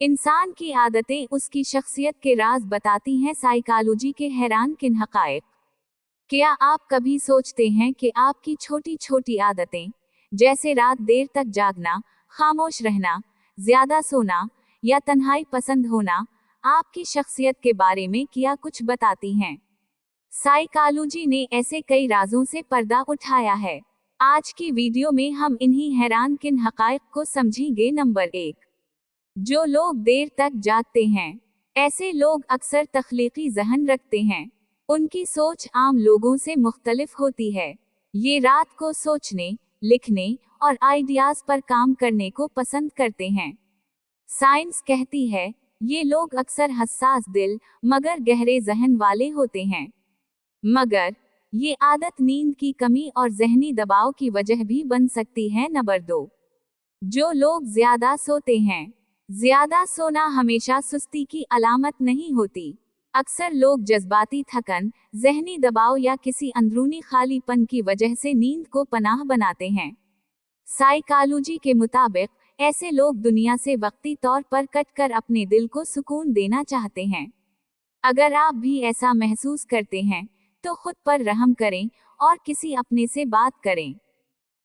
इंसान की आदतें उसकी शख्सियत के राज बताती हैं। साइकोलॉजी के हैरानकुन हक़ाइक़। क्या आप कभी सोचते हैं कि आपकी छोटी छोटी आदतें, जैसे रात देर तक जागना, खामोश रहना, ज्यादा सोना या तन्हाई पसंद होना, आपकी शख्सियत के बारे में क्या कुछ बताती हैं? साइकोलॉजी ने ऐसे कई राजों से पर्दा उठाया है। आज की वीडियो में हम इन्हीं हैरानकुन हक़ाइक़ को समझेंगे। नंबर 1, जो लोग देर तक जागते हैं। ऐसे लोग अक्सर तख्लीकी ज़हन रखते हैं। उनकी सोच आम लोगों से मुख्तलिफ होती है। ये रात को सोचने, लिखने और आइडियाज पर काम करने को पसंद करते हैं। साइंस कहती है, ये लोग अक्सर हसास दिल मगर गहरे ज़हन वाले होते हैं। मगर ये आदत नींद की कमी और ज़हनी दबाव की वजह भी बन सकती है। नंबर 2, जो लोग ज्यादा सोते हैं। ज्यादा सोना हमेशा सुस्ती की अलामत नहीं होती। अक्सर लोग जज्बाती थकन, ज़हनी दबाव या किसी अंदरूनी खालीपन की वजह से नींद को पनाह बनाते हैं। साइकोलॉजी के मुताबिक ऐसे लोग दुनिया से वक्ती तौर पर कटकर अपने दिल को सुकून देना चाहते हैं। अगर आप भी ऐसा महसूस करते हैं तो खुद पर रहम करें और किसी अपने से बात करें।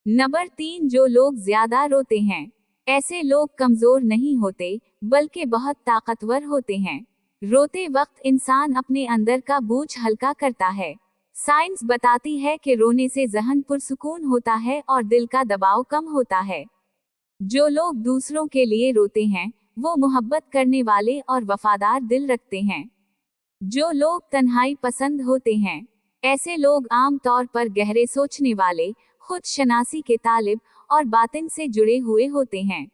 नंबर 3, जो लोग ज्यादा रोते हैं। ऐसे लोग कमजोर नहीं होते, बल्कि बहुत ताकतवर होते हैं। रोते वक्त इंसान अपने अंदर का बोझ हल्का करता है। साइंस बताती है कि रोने से ज़हन पुरसुकून होता है और दिल का दबाव कम होता है। जो लोग दूसरों के लिए रोते हैं, वो मोहब्बत करने वाले और वफादार दिल रखते हैं। जो लोग तन्हाई पसंद होते हैं। ऐसे लोग आम तौर पर गहरे सोचने वाले, खुद शनासी के तालिब और बातिन से जुड़े हुए होते हैं।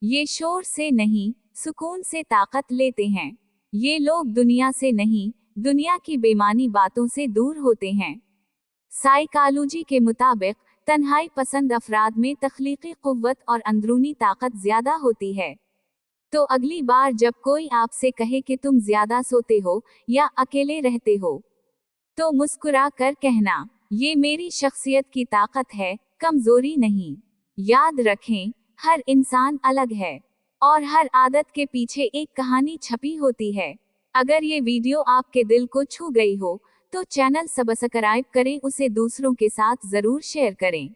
ये शोर से नहीं, सुकून से ताकत लेते हैं। ये लोग दुनिया से नहीं, दुनिया की बेमानी बातों से दूर होते हैं। साइकोलॉजी के मुताबिक तन्हाई पसंद अफराद में तख्लीकी कुव्वत और अंदरूनी ताकत ज्यादा होती है। तो अगली बार जब कोई आपसे कहे कि तुम ज्यादा सोते हो या अकेले रहते हो, तो मुस्कुरा कर कहना, ये मेरी शख्सियत की ताकत है, कमजोरी नहीं। याद रखें, हर इंसान अलग है और हर आदत के पीछे एक कहानी छपी होती है। अगर ये वीडियो आपके दिल को छू गई हो तो चैनल सब्सक्राइब करें, उसे दूसरों के साथ जरूर शेयर करें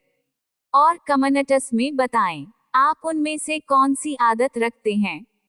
और कमेंट्स में बताएं आप उनमें से कौन सी आदत रखते हैं।